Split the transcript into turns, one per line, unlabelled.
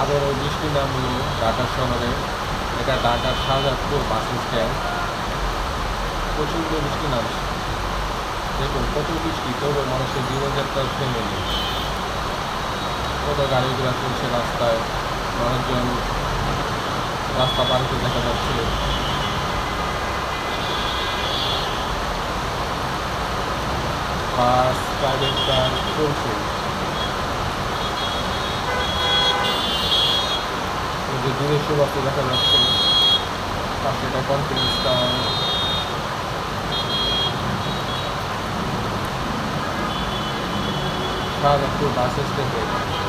আবারও বৃষ্টি নামলো ঢাকা শহরে। এটা ঢাকার শাহজাদপুর বাস স্ট্যান্ড। প্রচণ্ড বৃষ্টি নামছে। দেখুন কত বৃষ্টি, তবু মানুষের জীবনযাত্রার থেমে নেই। কত গাড়ি ঘোড়া চলছে রাস্তায়, মানুষজন রাস্তা পার হতে দেখা যাচ্ছে। বাস, প্রাইভেট কার চলছে। এই যে দূরে সুবাস্ত দেখা যাচ্ছে, পাশে একটা কনফিডেন্স টাওয়ার। শাহজাদপুর বাস স্ট্যান্ডে